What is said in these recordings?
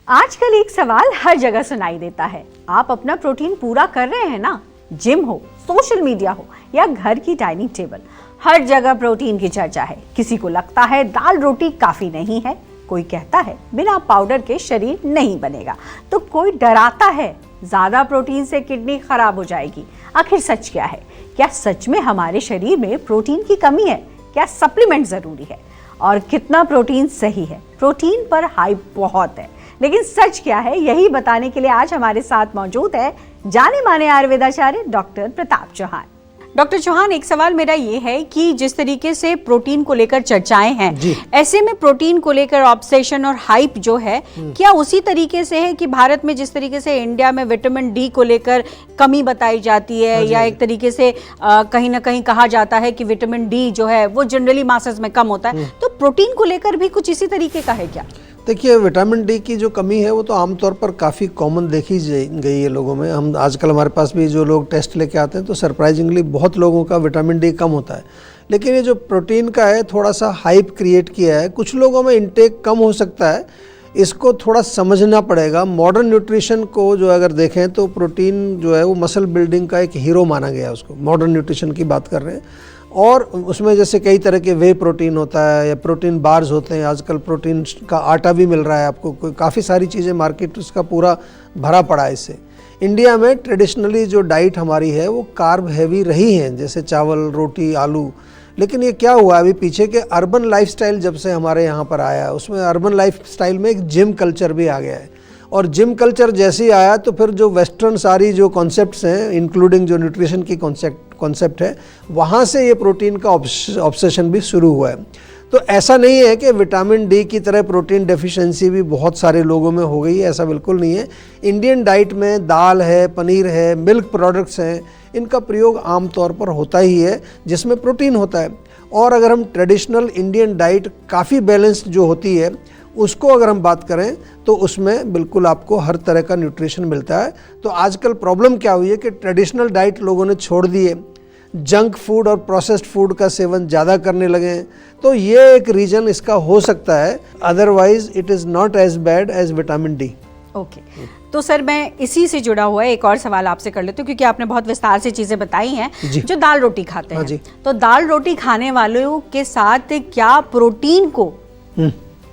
आजकल एक सवाल हर जगह सुनाई देता है, आप अपना प्रोटीन पूरा कर रहे हैं ना? जिम हो, सोशल मीडिया हो या घर की डाइनिंग टेबल, हर जगह प्रोटीन की चर्चा है। किसी को लगता है दाल रोटी काफी नहीं है, कोई कहता है बिना पाउडर के शरीर नहीं बनेगा, तो कोई डराता है ज्यादा प्रोटीन से किडनी खराब हो जाएगी। आखिर सच क्या है? क्या सच में हमारे शरीर में प्रोटीन की कमी है? क्या सप्लीमेंट जरूरी है? और कितना प्रोटीन सही है? प्रोटीन पर हाइप बहुत है, लेकिन सच क्या है, यही बताने के लिए आज हमारे साथ मौजूद है जाने माने आयुर्वेदाचार्य डॉक्टर प्रताप चौहान। डॉक्टर चौहान, एक सवाल मेरा ये है कि जिस तरीके से प्रोटीन को लेकर चर्चाएं हैं, ऐसे में प्रोटीन को लेकर ऑब्सेशन और हाइप जो है, क्या उसी तरीके से है कि भारत में जिस तरीके से इंडिया में विटामिन डी को लेकर कमी बताई जाती है, या एक तरीके से कहीं ना कहीं कहा जाता है कि विटामिन डी जो है वो जनरली मासेस में कम होता है, तो प्रोटीन को लेकर भी कुछ इसी तरीके का है क्या? देखिए, विटामिन डी की जो कमी है वो तो आमतौर पर काफ़ी कॉमन देखी गई है लोगों में। हम आजकल हमारे पास भी जो लोग टेस्ट लेके आते हैं तो सरप्राइजिंगली बहुत लोगों का विटामिन डी कम होता है। लेकिन ये जो प्रोटीन का है, थोड़ा सा हाइप क्रिएट किया है। कुछ लोगों में इंटेक कम हो सकता है, इसको थोड़ा समझना पड़ेगा। मॉडर्न न्यूट्रिशन को जो अगर देखें तो प्रोटीन जो है वो मसल बिल्डिंग का एक हीरो माना गया है। उसको मॉडर्न न्यूट्रिशन की बात कर रहे हैं, और उसमें जैसे कई तरह के वे प्रोटीन होता है या प्रोटीन बार्स होते हैं। आजकल प्रोटीन का आटा भी मिल रहा है आपको, काफ़ी सारी चीज़ें मार्केट उसका पूरा भरा पड़ा है। इससे इंडिया में ट्रेडिशनली जो डाइट हमारी है वो कार्ब हैवी रही है, जैसे चावल, रोटी, आलू। लेकिन ये क्या हुआ अभी पीछे के अर्बन लाइफस्टाइल जब से हमारे यहाँ पर आया, उसमें अर्बन लाइफस्टाइल में एक जिम कल्चर भी आ गया है। और जिम कल्चर जैसे ही आया तो फिर जो वेस्टर्न सारी जो कॉन्सेप्ट्स हैं, इंक्लूडिंग जो न्यूट्रिशन की कॉन्सेप्ट है, वहाँ से ये प्रोटीन का ऑब्सेशन भी शुरू हुआ है। तो ऐसा नहीं है कि विटामिन डी की तरह प्रोटीन डेफिशिएंसी भी बहुत सारे लोगों में हो गई है, ऐसा बिल्कुल नहीं है। इंडियन डाइट में दाल है, पनीर है, मिल्क प्रोडक्ट्स हैं, इनका प्रयोग आमतौर पर होता ही है जिसमें प्रोटीन होता है। और अगर हम ट्रेडिशनल इंडियन डाइट काफ़ी बैलेंस्ड जो होती है उसको अगर हम बात करें तो उसमें बिल्कुल आपको हर तरह का न्यूट्रिशन मिलता है। तो आजकल प्रॉब्लम क्या हुई है कि ट्रेडिशनल डाइट लोगों ने छोड़ दिए, जंक फूड और प्रोसेस्ड फूड का सेवन ज़्यादा करने लगे हैं। तो ये एक रीज़न इसका हो सकता है, otherwise it is not as bad as vitamin D. Okay, तो सर मैं इसी से जुड़ा हुआ एक और सवाल आपसे कर लेती हूँ, क्योंकि आपने बहुत विस्तार से चीज़ें बताई हैं। जो दाल रोटी खाते हैं, तो दाल रोटी खाने वालों के साथ क्या प्रोटीन को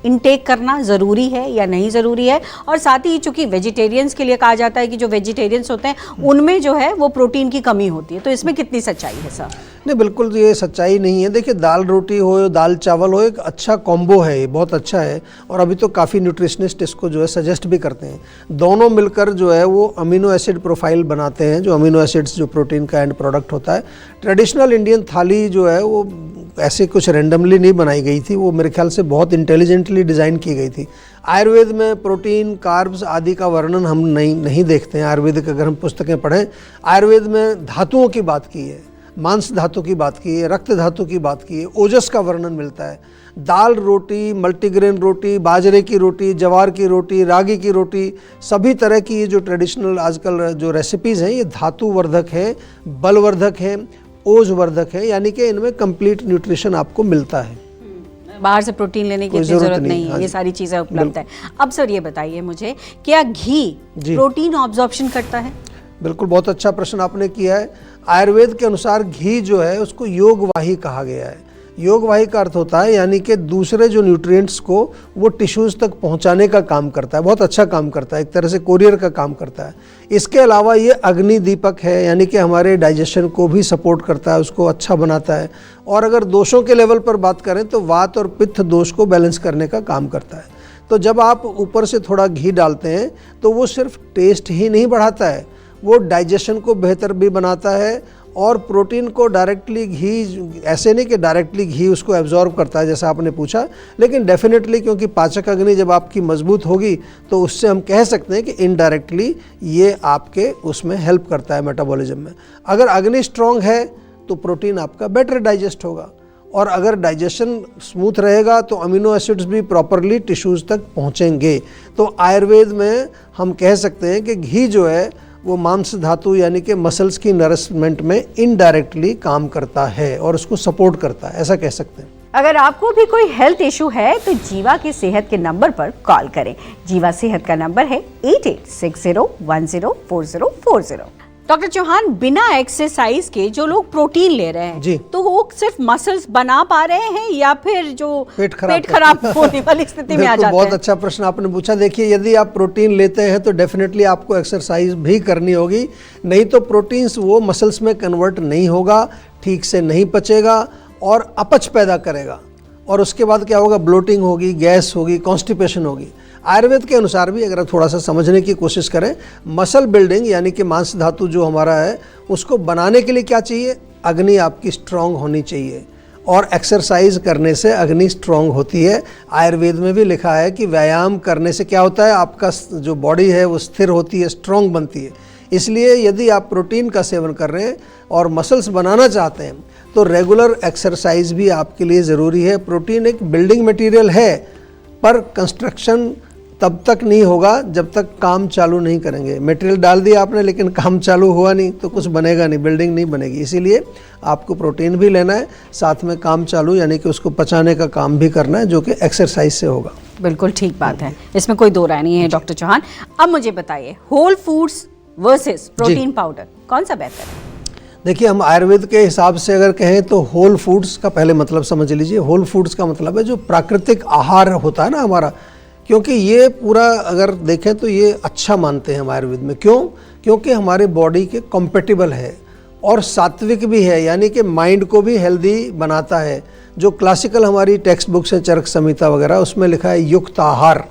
इनटेक करना ज़रूरी है या नहीं ज़रूरी है? और साथ ही चूंकि वेजिटेरियंस के लिए कहा जाता है कि जो वेजिटेरियंस होते हैं उनमें जो है वो प्रोटीन की कमी होती है, तो इसमें कितनी सच्चाई है सर? नहीं, बिल्कुल ये सच्चाई नहीं है। देखिए, दाल रोटी हो, दाल चावल हो, एक अच्छा कॉम्बो है, ये बहुत अच्छा है। और अभी तो काफ़ी न्यूट्रिशनिस्ट इसको जो है सजेस्ट भी करते हैं। दोनों मिलकर जो है वो अमीनो एसिड प्रोफाइल बनाते हैं, जो अमीनो एसिड्स जो प्रोटीन का एंड प्रोडक्ट होता है। ट्रेडिशनल इंडियन थाली जो है वो ऐसे कुछ रेंडमली नहीं बनाई गई थी, वो मेरे ख्याल से बहुत इंटेलिजेंटली डिज़ाइन की गई थी। आयुर्वेद में प्रोटीन, कार्ब्स आदि का वर्णन हम नहीं देखते हैं। आयुर्वेदिक अगर हम पुस्तकें पढ़ें, आयुर्वेद में धातुओं की बात की है, मांस धातु की बात की है, रक्त धातु की बात की है, ओजस का वर्णन मिलता है। दाल रोटी, मल्टीग्रेन रोटी, बाजरे की रोटी, जवार की रोटी, रागी की रोटी, सभी तरह की ये जो ट्रेडिशनल आजकल जो रेसिपीज़ हैं, ये धातुवर्धक हैं, बलवर्धक हैं, ओजवर्धक है, यानी कि इनमें कंप्लीट न्यूट्रिशन आपको मिलता है। बाहर से प्रोटीन लेने की जरूरत नहीं है, ये सारी चीज़ें उपलब्ध है। अब सर ये बताइए मुझे, क्या घी प्रोटीन ऑब्जॉर्प्शन करता है? बिल्कुल, बहुत अच्छा प्रश्न आपने किया है। आयुर्वेद के अनुसार घी जो है उसको योगवाही कहा गया है। योगवाही का अर्थ होता है यानी कि दूसरे जो न्यूट्रिएंट्स को वो टिश्यूज़ तक पहुंचाने का काम करता है, बहुत अच्छा काम करता है, एक तरह से कोरियर का काम करता है। इसके अलावा ये अग्नि दीपक है, यानी कि हमारे डाइजेशन को भी सपोर्ट करता है, उसको अच्छा बनाता है। और अगर दोषों के लेवल पर बात करें तो वात और पित्त दोष को बैलेंस करने का काम करता है। तो जब आप ऊपर से थोड़ा घी डालते हैं तो वो सिर्फ टेस्ट ही नहीं बढ़ाता है, वो डाइजेशन को बेहतर भी बनाता है। और प्रोटीन को डायरेक्टली घी, ऐसे नहीं कि डायरेक्टली घी उसको एब्जॉर्ब करता है जैसा आपने पूछा, लेकिन डेफिनेटली क्योंकि पाचक अग्नि जब आपकी मजबूत होगी तो उससे हम कह सकते हैं कि इनडायरेक्टली ये आपके उसमें हेल्प करता है मेटाबॉलिज्म में। अगर अग्नि स्ट्रॉन्ग है तो प्रोटीन आपका बेटर डाइजेस्ट होगा, और अगर डाइजेशन स्मूथ रहेगा तो अमीनो एसिड्स भी प्रॉपरली टिश्यूज़ तक पहुँचेंगे। तो आयुर्वेद में हम कह सकते हैं कि घी जो है वो मांस धातु यानी कि मसल्स की नरिशमेंट में इनडायरेक्टली काम करता है और उसको सपोर्ट करता है, ऐसा कह सकते हैं। अगर आपको भी कोई हेल्थ इशू है तो जीवा के सेहत के नंबर पर कॉल करें। जीवा सेहत का नंबर है 8860104040। डॉक्टर चौहान, बिना एक्सरसाइज के जो लोग प्रोटीन ले रहे हैं जी, तो वो सिर्फ मसल्स बना पा रहे हैं या फिर जो पेट खराब होने वाली स्थिति में आ जाते हैं? बहुत अच्छा प्रश्न आपने पूछा। देखिए, यदि आप प्रोटीन लेते हैं तो डेफिनेटली आपको एक्सरसाइज भी करनी होगी, नहीं तो प्रोटीन्स वो मसल्स में कन्वर्ट नहीं होगा, ठीक से नहीं पचेगा और अपच पैदा करेगा। और उसके बाद क्या होगा? ब्लोटिंग होगी, गैस होगी, कॉन्स्टिपेशन होगी। आयुर्वेद के अनुसार भी अगर थोड़ा सा समझने की कोशिश करें, मसल बिल्डिंग यानी कि मांस धातु जो हमारा है उसको बनाने के लिए क्या चाहिए? अग्नि आपकी स्ट्रांग होनी चाहिए और एक्सरसाइज करने से अग्नि स्ट्रांग होती है। आयुर्वेद में भी लिखा है कि व्यायाम करने से क्या होता है? आपका जो बॉडी है वो स्थिर होती है, स्ट्रांग बनती है। इसलिए यदि आप प्रोटीन का सेवन कर रहे हैं और मसल्स बनाना चाहते हैं तो रेगुलर एक्सरसाइज भी आपके लिए ज़रूरी है। प्रोटीन एक बिल्डिंग मटेरियल है, पर कंस्ट्रक्शन तब तक नहीं होगा जब तक काम चालू नहीं करेंगे। मटेरियल डाल दिया आपने लेकिन काम चालू हुआ नहीं तो कुछ बनेगा नहीं, बिल्डिंग नहीं बनेगी। इसीलिए आपको प्रोटीन भी लेना है, साथ में काम चालू यानी कि उसको पचाने का काम भी करना है, जो कि एक्सरसाइज से होगा। बिल्कुल ठीक बात है, इसमें कोई दो राय नहीं है। डॉक्टर चौहान, अब मुझे बताइए, whole foods versus protein powder कौन सा बेहतर है? देखिए, हम आयुर्वेद के हिसाब से अगर कहें तो होल फूड्स का पहले मतलब समझ लीजिए। होल फूड्स का मतलब है जो प्राकृतिक आहार होता है ना हमारा, क्योंकि ये पूरा अगर देखें तो ये अच्छा मानते हैं हम आयुर्वेद में। क्यों? क्योंकि हमारे बॉडी के कॉम्पेटिबल है और सात्विक भी है, यानी कि माइंड को भी हेल्दी बनाता है। जो क्लासिकल हमारी टेक्स्ट बुक्स हैं, चरक संहिता वगैरह, उसमें लिखा है युक्त आहार,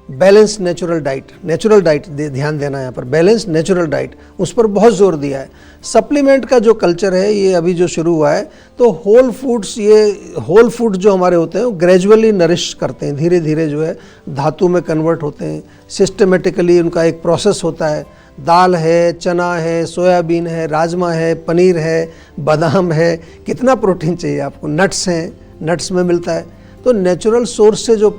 balance natural diet. Natural diet ध्यान देना यहाँ पर, बैलेंस नेचुरल डाइट, उस पर बहुत जोर दिया है। सप्लीमेंट का जो कल्चर है ये अभी जो शुरू हुआ है, तो होल फूड्स, ये होल फूड जो हमारे होते हैं वो ग्रेजुअली नरिश करते हैं, धीरे धीरे जो है धातु में कन्वर्ट होते हैं। सिस्टमेटिकली उनका एक प्रोसेस होता है। दाल है, चना है, सोयाबीन है, राजमा है, पनीर है, बादाम है, कितना प्रोटीन चाहिए आपको, नट्स हैं, नट्स में मिलता है। तो नेचुरल सोर्स से जो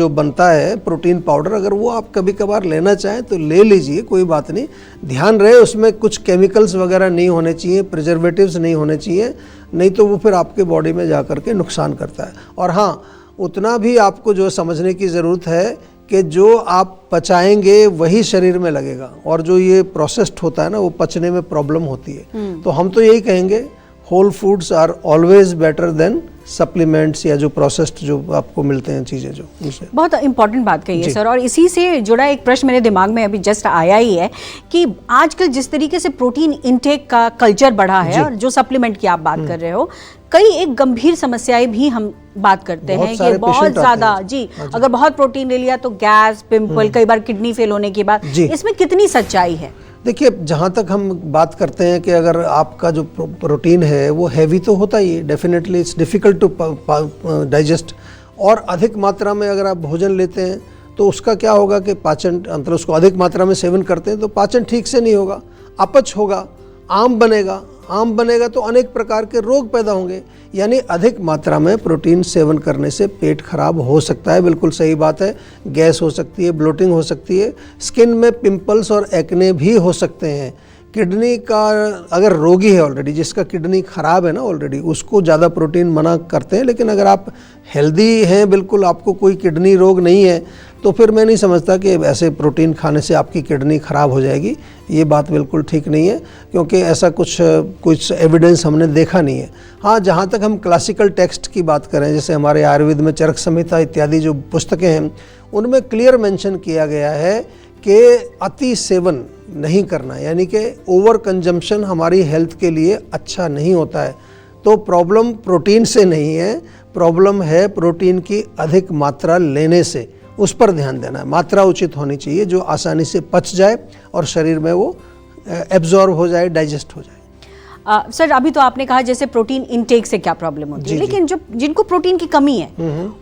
बनता है प्रोटीन पाउडर, अगर वो आप कभी कभार लेना चाहें तो ले लीजिए, कोई बात नहीं। ध्यान रहे उसमें कुछ केमिकल्स वगैरह नहीं होने चाहिए, प्रिजर्वेटिव्स नहीं होने चाहिए, नहीं तो वो फिर आपके बॉडी में जा कर के नुकसान करता है। और हाँ, उतना भी आपको जो समझने की ज़रूरत है कि जो आप पचाएंगे वही शरीर में लगेगा, और जो ये प्रोसेस्ड होता है ना वो पचने में प्रॉब्लम होती है। तो हम तो यही कहेंगे, whole foods are always better than supplements या जो प्रोसेस्ड जो आपको मिलते हैं चीज़ें जो उनसे। बहुत इंपॉर्टेंट बात कही है सर, और इसी से जुड़ा एक प्रश्न मेरे दिमाग में अभी जस्ट आया ही है कि आजकल जिस तरीके से प्रोटीन इनटेक का कल्चर बढ़ा है और जो सप्लीमेंट की आप बात कर रहे हो, कई एक गंभीर समस्याएं भी हम बात करते हैं कि बहुत ज़्यादा जी, अगर बहुत प्रोटीन ले लिया तो गैस, पिंपल, कई बार किडनी फेल होने के बाद, इसमें कितनी सच्चाई है? देखिए, जहाँ तक हम बात करते हैं कि अगर आपका जो प्रोटीन है वो हैवी तो होता ही है, definitely it's difficult to digest, और अधिक मात्रा में अगर आप भोजन लेते हैं तो उसका क्या होगा कि पाचन, मतलब उसको अधिक मात्रा में सेवन करते हैं तो पाचन ठीक से नहीं होगा, अपच होगा, आम बनेगा तो अनेक प्रकार के रोग पैदा होंगे। यानी अधिक मात्रा में प्रोटीन सेवन करने से पेट खराब हो सकता है, बिल्कुल सही बात है। गैस हो सकती है, ब्लोटिंग हो सकती है, स्किन में पिंपल्स और एक्ने भी हो सकते हैं। किडनी का अगर रोगी है ऑलरेडी, जिसका किडनी खराब है ना ऑलरेडी, उसको ज़्यादा प्रोटीन मना करते हैं। लेकिन अगर आप हेल्दी हैं, बिल्कुल आपको कोई किडनी रोग नहीं है, तो फिर मैं नहीं समझता कि ऐसे प्रोटीन खाने से आपकी किडनी खराब हो जाएगी। ये बात बिल्कुल ठीक नहीं है, क्योंकि ऐसा कुछ एविडेंस हमने देखा नहीं है। हाँ, जहाँ तक हम क्लासिकल टेक्स्ट की बात करें, जैसे हमारे आयुर्वेद में चरक संहिता इत्यादि जो पुस्तकें हैं, उनमें क्लियर मेंशन किया गया है कि अति सेवन नहीं करना, यानी कि ओवर कंजम्पशन हमारी हेल्थ के लिए अच्छा नहीं होता है। तो प्रॉब्लम प्रोटीन से नहीं है, प्रॉब्लम है प्रोटीन की अधिक मात्रा लेने से। उस पर ध्यान देना है, मात्रा उचित होनी चाहिए जो आसानी से पच जाए और शरीर में वो एब्जॉर्ब हो जाए, डाइजेस्ट हो जाए। सर, अभी तो आपने कहा जैसे प्रोटीन इनटेक से क्या प्रॉब्लम होती है, लेकिन जो जिनको प्रोटीन की कमी है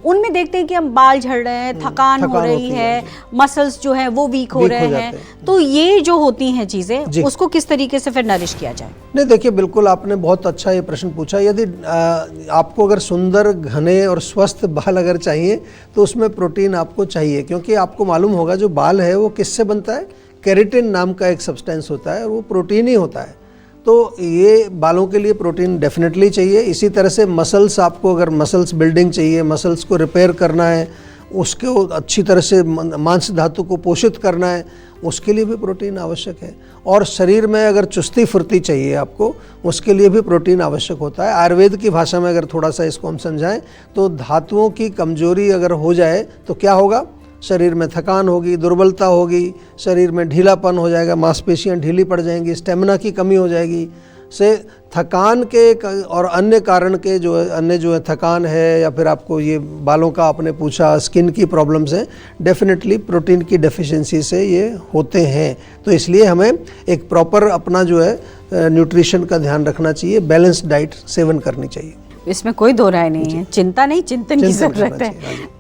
उनमें देखते हैं कि हम बाल झड़ रहे हैं, थकान हो रही है, मसल्स जो है वो वीक हो रहे हैं, तो ये जो होती हैं चीजें, उसको किस तरीके से फिर नरिश किया जाए? नहीं, देखिए, बिल्कुल आपने बहुत अच्छा ये प्रश्न पूछा। यदि आपको अगर सुंदर, घने और स्वस्थ बाल अगर चाहिए तो उसमें प्रोटीन आपको चाहिए, क्योंकि आपको मालूम होगा जो बाल है वो किससे बनता है, केराटिन नाम का एक सब्सटेंस होता है और वो प्रोटीन ही होता है। तो ये बालों के लिए प्रोटीन डेफिनेटली चाहिए। इसी तरह से मसल्स, आपको अगर मसल्स बिल्डिंग चाहिए, मसल्स को रिपेयर करना है, उसको अच्छी तरह से मांस धातु को पोषित करना है, उसके लिए भी प्रोटीन आवश्यक है। और शरीर में अगर चुस्ती फुर्ती चाहिए आपको, उसके लिए भी प्रोटीन आवश्यक होता है। आयुर्वेद की भाषा में अगर थोड़ा सा इसको हम समझाएं तो धातुओं की कमजोरी अगर हो जाए तो क्या होगा, शरीर में थकान होगी, दुर्बलता होगी, शरीर में ढीलापन हो जाएगा, मांसपेशियां ढीली पड़ जाएंगी, स्टेमिना की कमी हो जाएगी। से थकान के और अन्य कारण के जो है थकान है, या फिर आपको ये बालों का आपने पूछा, स्किन की प्रॉब्लम्स हैं, डेफिनेटली प्रोटीन की डेफिशिएंसी से ये होते हैं। तो इसलिए हमें एक प्रॉपर अपना जो है न्यूट्रिशन का ध्यान रखना चाहिए, बैलेंस्ड डाइट सेवन करनी चाहिए। इसमें कोई दो राय नहीं है, चिंता नहीं, चिंतन की जरूरत है।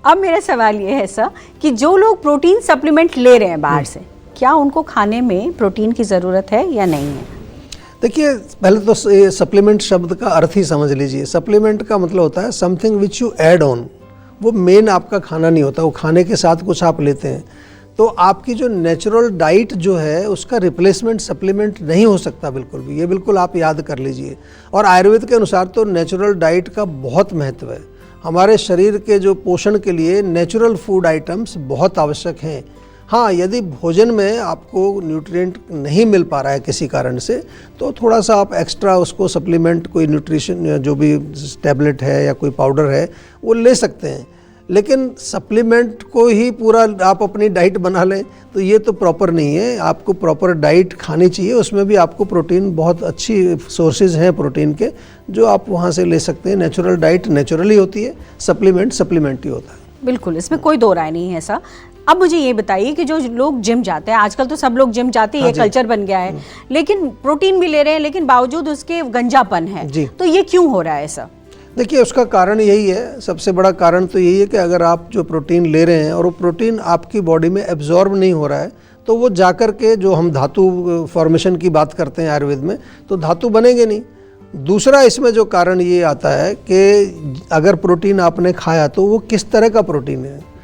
अब मेरा सवाल ये है सर कि जो लोग प्रोटीन सप्लीमेंट ले रहे हैं बाहर से, क्या उनको खाने में प्रोटीन की ज़रूरत है या नहीं है? देखिए, पहले तो सप्लीमेंट शब्द का अर्थ ही समझ लीजिए। सप्लीमेंट का मतलब होता है something which you add on. वो मेन आपका खाना नहीं होता, वो खाने के साथ कुछ आप लेते हैं। तो आपकी जो नेचुरल डाइट जो है उसका रिप्लेसमेंट सप्लीमेंट नहीं हो सकता बिल्कुल भी, ये बिल्कुल आप याद कर लीजिए। और आयुर्वेद के अनुसार तो नेचुरल डाइट का बहुत महत्व है। हमारे शरीर के जो पोषण के लिए नेचुरल फूड आइटम्स बहुत आवश्यक हैं। हाँ, यदि भोजन में आपको न्यूट्रिएंट नहीं मिल पा रहा है किसी कारण से, तो थोड़ा सा आप एक्स्ट्रा उसको सप्लीमेंट, कोई न्यूट्रिशन जो भी टैबलेट है या कोई पाउडर है वो ले सकते हैं। लेकिन सप्लीमेंट को ही पूरा आप अपनी डाइट बना लें तो ये तो प्रॉपर नहीं है। आपको प्रॉपर डाइट खानी चाहिए, उसमें भी आपको प्रोटीन, बहुत अच्छी सोर्सेज हैं प्रोटीन के जो आप वहाँ से ले सकते हैं। नेचुरल डाइट नेचुरली होती है, सप्लीमेंट सप्लीमेंट ही होता है। बिल्कुल, इसमें कोई दो राय नहीं है सर। अब मुझे ये बताइए कि जो लोग जिम जाते हैं, आजकल तो सब लोग जिम जाते हैं, ये कल्चर बन गया है, लेकिन प्रोटीन भी ले रहे हैं, लेकिन बावजूद उसके गंजापन है, तो ये क्यों हो रहा है सर? देखिए, उसका कारण यही है, सबसे बड़ा कारण तो यही है कि अगर आप जो प्रोटीन ले रहे हैं और वो प्रोटीन आपकी बॉडी में एब्जॉर्ब नहीं हो रहा है, तो वो जाकर के जो हम धातु फॉर्मेशन की बात करते हैं आयुर्वेद में, तो धातु बनेंगे नहीं। दूसरा इसमें जो कारण ये आता है कि अगर प्रोटीन आपने खाया तो वो किस तरह का प्रोटीन है,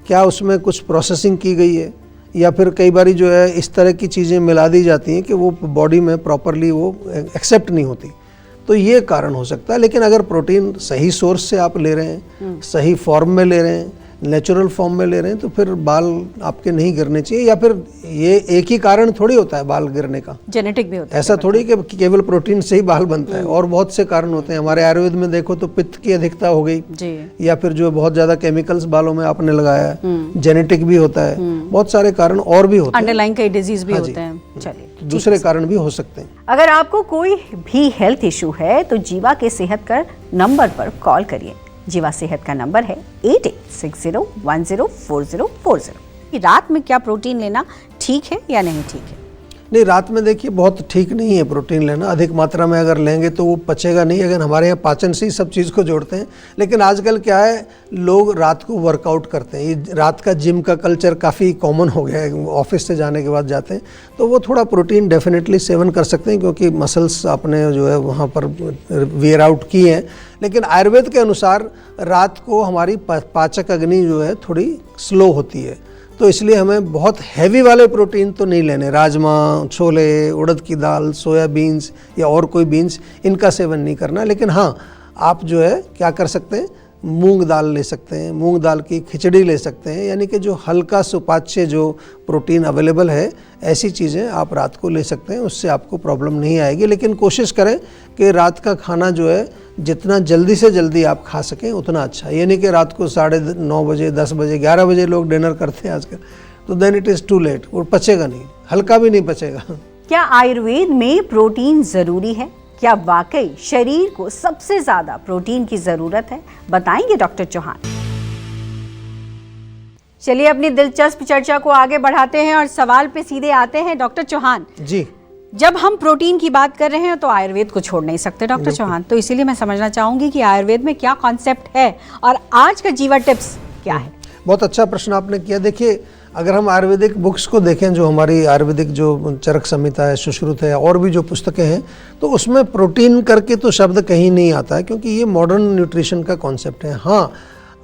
क्या उसमें कुछ प्रोसेसिंग की गई है, या फिर कई बारी जो है इस तरह की चीज़ें मिला दी जाती हैं कि वो बॉडी में प्रॉपरली वो एक्सेप्ट नहीं होती। तो ये कारण हो सकता है। लेकिन अगर प्रोटीन सही सोर्स से आप ले रहे हैं, सही फॉर्म में ले रहे हैं, नेचुरल फॉर्म में ले रहे हैं, तो फिर बाल आपके नहीं गिरने चाहिए। या फिर ये एक ही कारण थोड़ी होता है बाल गिरने का, जेनेटिक भी होता है। ऐसा थोड़ी कि केवल प्रोटीन से ही बाल बनता है, और बहुत से कारण होते हैं। हमारे आयुर्वेद में देखो तो पित्त की अधिकता हो गई जी, या फिर जो बहुत ज्यादा केमिकल्स बालों में आपने लगाया है, जेनेटिक भी होता है, बहुत सारे कारण और भी होते हैं, अंडरलाइन कई डिजीज भी होते हैं। चलिए, दूसरे कारण भी हो सकते हैं। अगर आपको कोई भी हेल्थ इशू है तो जीवा के सेहत कर नंबर पर कॉल करिए। जीवा सेहत का नंबर है 8860104040। रात में क्या प्रोटीन लेना ठीक है या नहीं ठीक है? नहीं, रात में देखिए बहुत ठीक नहीं है प्रोटीन लेना। अधिक मात्रा में अगर लेंगे तो वो पचेगा नहीं। अगर हमारे यहाँ पाचन से ही सब चीज़ को जोड़ते हैं। लेकिन आजकल क्या है, लोग रात को वर्कआउट करते हैं, ये रात का जिम का कल्चर काफ़ी कॉमन हो गया है। ऑफिस से जाने के बाद जाते हैं तो वो थोड़ा प्रोटीन डेफिनेटली सेवन कर सकते हैं, क्योंकि मसल्स आपने जो है वहाँ पर वेयर आउट की हैं। लेकिन आयुर्वेद के अनुसार रात को हमारी पाचक अग्नि जो है थोड़ी स्लो होती है, तो इसलिए हमें बहुत हैवी वाले प्रोटीन तो नहीं लेने। राजमा, छोले, उड़द की दाल, सोयाबीन्स या और कोई बीन्स, इनका सेवन नहीं करना। लेकिन हाँ, आप जो है क्या कर सकते हैं, मूंग दाल ले सकते हैं, मूंग दाल की खिचड़ी ले सकते हैं, यानी कि जो हल्का सुपाच्य जो प्रोटीन अवेलेबल है, ऐसी चीज़ें आप रात को ले सकते हैं, उससे आपको प्रॉब्लम नहीं आएगी। लेकिन कोशिश करें कि रात का खाना जो है जितना जल्दी से जल्दी आप खा सकें उतना अच्छा। ये नहीं कि रात को 9:30 बजे, 10 बजे, 11 बजे लोग डिनर करते हैं आजकल, तो then it is too late, वो पचेगा नहीं, हल्का भी नहीं पचेगा। क्या आयुर्वेद में प्रोटीन ज़रूरी है? क्या वाकई शरीर को सबसे ज्यादा प्रोटीन की जरूरत है? बताएंगे डॉक्टर चौहान। चलिए अपनी दिलचस्प चर्चा को आगे बढ़ाते हैं और सवाल पे सीधे आते हैं। डॉक्टर चौहान जी, जब हम प्रोटीन की बात कर रहे हैं तो आयुर्वेद को छोड़ नहीं सकते डॉक्टर चौहान, तो इसीलिए मैं समझना चाहूंगी कि आयुर्वेद में क्या कॉन्सेप्ट है और आज का जीवा टिप्स क्या है? बहुत अच्छा प्रश्न आपने किया। देखिए, अगर हम आयुर्वेदिक बुक्स को देखें, जो हमारी आयुर्वेदिक जो चरक संहिता है, सुश्रुत है, और भी जो पुस्तकें हैं, तो उसमें प्रोटीन करके तो शब्द कहीं नहीं आता है, क्योंकि ये मॉडर्न न्यूट्रिशन का कॉन्सेप्ट है। हाँ,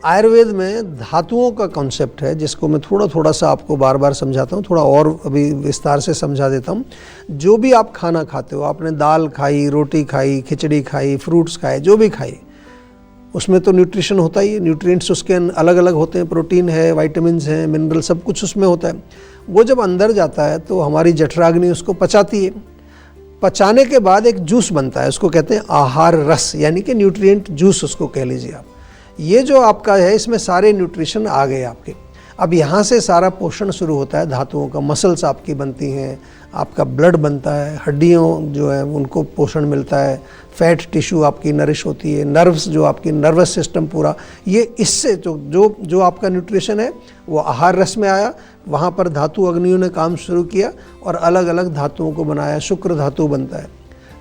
आयुर्वेद में धातुओं का कॉन्सेप्ट है, जिसको मैं थोड़ा थोड़ा सा आपको बार बार समझाता हूँ, थोड़ा और अभी विस्तार से समझा देता हूँ। जो भी आप खाना खाते हो, आपने दाल खाई, रोटी खाई, खिचड़ी खाई, फ्रूट्स खाए, जो भी खाई, उसमें तो न्यूट्रिशन होता ही है, न्यूट्रिएंट्स उसके अलग अलग होते हैं, प्रोटीन है, विटामिन्स हैं, मिनरल, सब कुछ उसमें होता है। वो जब अंदर जाता है तो हमारी जठराग्नि उसको पचाती है। पचाने के बाद एक जूस बनता है, उसको कहते हैं आहार रस, यानी कि न्यूट्रिएंट जूस उसको कह लीजिए आप। ये जो आपका है, इसमें सारे न्यूट्रिशन आ गए आपके। अब यहाँ से सारा पोषण शुरू होता है धातुओं का। मसल्स आपकी बनती हैं, आपका ब्लड बनता है, हड्डियों जो है उनको पोषण मिलता है, फैट टिश्यू आपकी नरिश होती है, नर्व्स जो आपकी नर्वस सिस्टम पूरा, ये इससे जो आपका न्यूट्रिशन है वो आहार रस में आया। वहाँ पर धातु अग्नियों ने काम शुरू किया और अलग अलग धातुओं को बनाया, शुक्र धातु बनता है।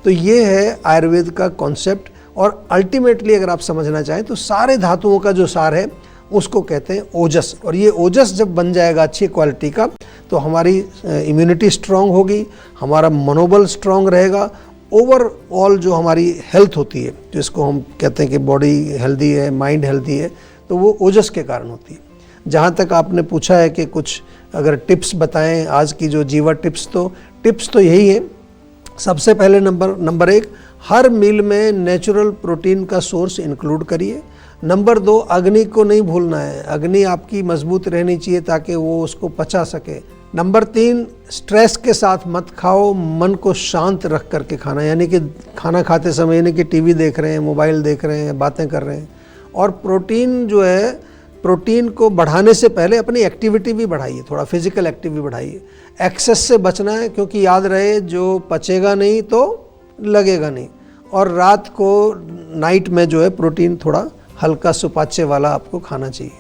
तो ये है आयुर्वेद का कॉन्सेप्ट। और अल्टीमेटली अगर आप समझना चाहें तो सारे धातुओं का जो सार है उसको कहते हैं ओजस। और ये ओजस जब बन जाएगा अच्छी क्वालिटी का, तो हमारी इम्यूनिटी स्ट्रांग होगी, हमारा मनोबल स्ट्रांग रहेगा, ओवरऑल जो हमारी हेल्थ होती है, जिसको हम कहते हैं कि बॉडी हेल्दी है, माइंड हेल्दी है, तो वो ओजस के कारण होती है। जहाँ तक आपने पूछा है कि कुछ अगर टिप्स बताएं आज की जो जीवा टिप्स, तो टिप्स तो यही है। सबसे पहले नंबर 1, हर मील में नेचुरल प्रोटीन का सोर्स इंक्लूड करिए। नंबर 2, अग्नि को नहीं भूलना है, अग्नि आपकी मजबूत रहनी चाहिए ताकि वो उसको पचा सके। नंबर 3, स्ट्रेस के साथ मत खाओ, मन को शांत रख करके खाना, यानी कि खाना खाते समय यानी कि टीवी देख रहे हैं, मोबाइल देख रहे हैं, बातें कर रहे हैं। और प्रोटीन जो है, प्रोटीन को बढ़ाने से पहले अपनी एक्टिविटी भी बढ़ाइए, थोड़ा फिजिकल एक्टिविटी बढ़ाइए। एक्सेस से बचना है, क्योंकि याद रहे जो पचेगा नहीं तो लगेगा नहीं। और रात को नाइट में जो है प्रोटीन थोड़ा हल्का सुपाच्य वाला आपको खाना चाहिए।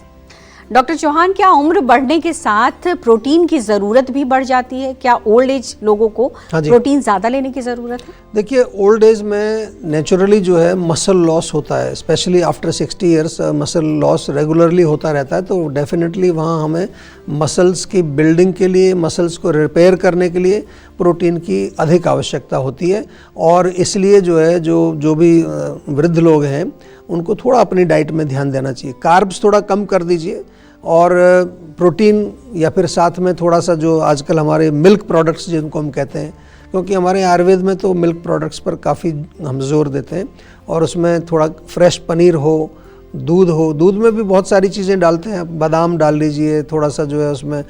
डॉक्टर चौहान, क्या उम्र बढ़ने के साथ प्रोटीन की ज़रूरत भी बढ़ जाती है? क्या ओल्ड एज लोगों को प्रोटीन ज़्यादा लेने की ज़रूरत है? देखिए, ओल्ड एज में नेचुरली जो है मसल लॉस होता है, specially after 60 years muscle loss regularly होता रहता है। तो डेफिनेटली वहाँ हमें मसल्स की बिल्डिंग के लिए, मसल्स को रिपेयर करने के लिए प्रोटीन की अधिक आवश्यकता होती है। और इसलिए जो है जो भी वृद्ध लोग हैं उनको थोड़ा अपनी डाइट में ध्यान देना चाहिए। कार्ब्स थोड़ा कम कर दीजिए और प्रोटीन, या फिर साथ में थोड़ा सा जो आजकल हमारे मिल्क प्रोडक्ट्स जिनको हम कहते हैं, क्योंकि हमारे आयुर्वेद में तो मिल्क प्रोडक्ट्स पर काफ़ी हम जोर देते हैं। और उसमें थोड़ा फ्रेश पनीर हो, दूध हो, दूध में भी बहुत सारी चीज़ें डालते हैं, बादाम डाल लीजिए, थोड़ा सा जो है उसमें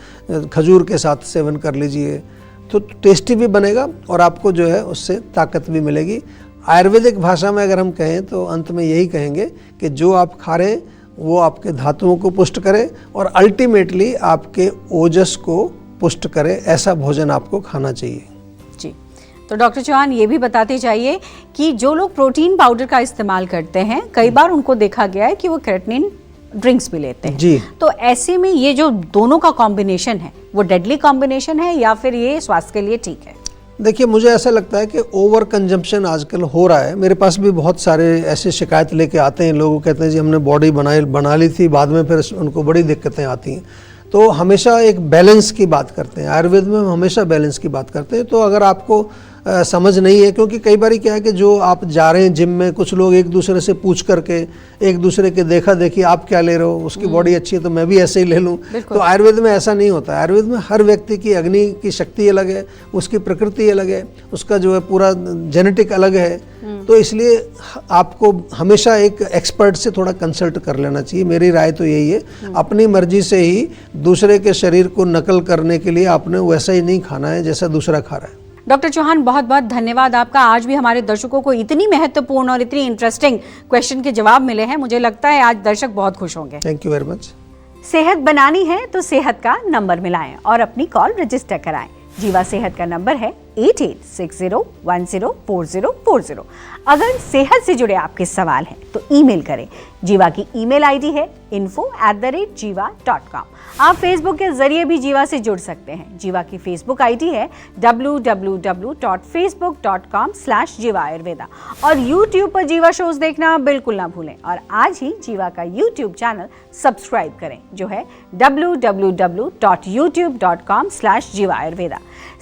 खजूर के साथ सेवन कर लीजिए, तो टेस्टी भी बनेगा और आपको जो है उससे ताकत भी मिलेगी। आयुर्वेदिक भाषा में अगर हम कहें तो अंत में यही कहेंगे कि जो आप खा रहे हैं वो आपके धातुओं को पुष्ट करे और अल्टीमेटली आपके ओजस को पुष्ट करे, ऐसा भोजन आपको खाना चाहिए। जी, तो डॉक्टर चौहान ये भी बताते जाइए कि जो लोग प्रोटीन पाउडर का इस्तेमाल करते हैं, कई बार उनको देखा गया है कि वो क्रेटिनिन ड्रिंक्स भी लेते हैं जी। तो ऐसे में ये जो दोनों का कॉम्बिनेशन है वो डेडली कॉम्बिनेशन है या फिर ये स्वास्थ्य के लिए ठीक है? देखिए, मुझे ऐसा लगता है कि ओवर कंजम्पशन आजकल हो रहा है। मेरे पास भी बहुत सारे ऐसे शिकायत लेके आते हैं, लोग कहते हैं जी हमने बॉडी बना ली थी, बाद में फिर उनको बड़ी दिक्कतें आती हैं। तो हमेशा एक बैलेंस की बात करते हैं, आयुर्वेद में हम हमेशा बैलेंस की बात करते हैं। तो अगर आपको समझ नहीं है, क्योंकि कई बार क्या है कि जो आप जा रहे हैं जिम में, कुछ लोग एक दूसरे से पूछ करके, एक दूसरे के देखा देखी आप क्या ले रहे हो, उसकी बॉडी अच्छी है तो मैं भी ऐसे ही ले लूँ। तो आयुर्वेद में ऐसा नहीं होता है। आयुर्वेद में हर व्यक्ति की अग्नि की शक्ति अलग है, उसकी प्रकृति अलग है, उसका जो है पूरा जेनेटिक अलग है। तो इसलिए आपको हमेशा एक एक्सपर्ट से थोड़ा कंसल्ट कर लेना चाहिए। मेरी राय तो यही है, अपनी मर्जी से ही दूसरे के शरीर को नकल करने के लिए आपने वैसा ही नहीं खाना है जैसा दूसरा खा रहा है। डॉक्टर चौहान, बहुत बहुत धन्यवाद आपका। आज भी हमारे दर्शकों को इतनी महत्वपूर्ण और इतनी इंटरेस्टिंग क्वेश्चन के जवाब मिले हैं। मुझे लगता है आज दर्शक बहुत खुश होंगे। Thank you very much. सेहत बनानी है तो सेहत का नंबर मिलाएं और अपनी कॉल रजिस्टर कराएं। जीवा सेहत का नंबर है 8860104040। अगर सेहत से जुड़े आपके सवाल हैं तो ईमेल करें। जीवा की ईमेल आईडी है info@jiva.com। आप फेसबुक के जरिए भी जीवा से जुड़ सकते हैं। जीवा की फेसबुक आईडी है www.facebook.com/jiva ayurveda। और यूट्यूब पर जीवा शोज देखना बिल्कुल ना भूलें और आज ही जीवा का यूट्यूब चैनल सब्सक्राइब करें जो है www.youtube.com/jiva ayurveda।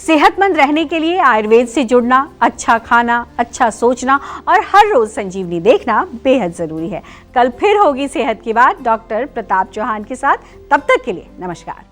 सेहतमंद रहने के लिए आयुर्वेद से जुड़ना, अच्छा खाना, अच्छा सोचना और हर रोज संजीवनी देखना बेहद जरूरी है। कल फिर होगी सेहत की बात डॉक्टर प्रताप चौहान के साथ। तब तक के लिए नमस्कार।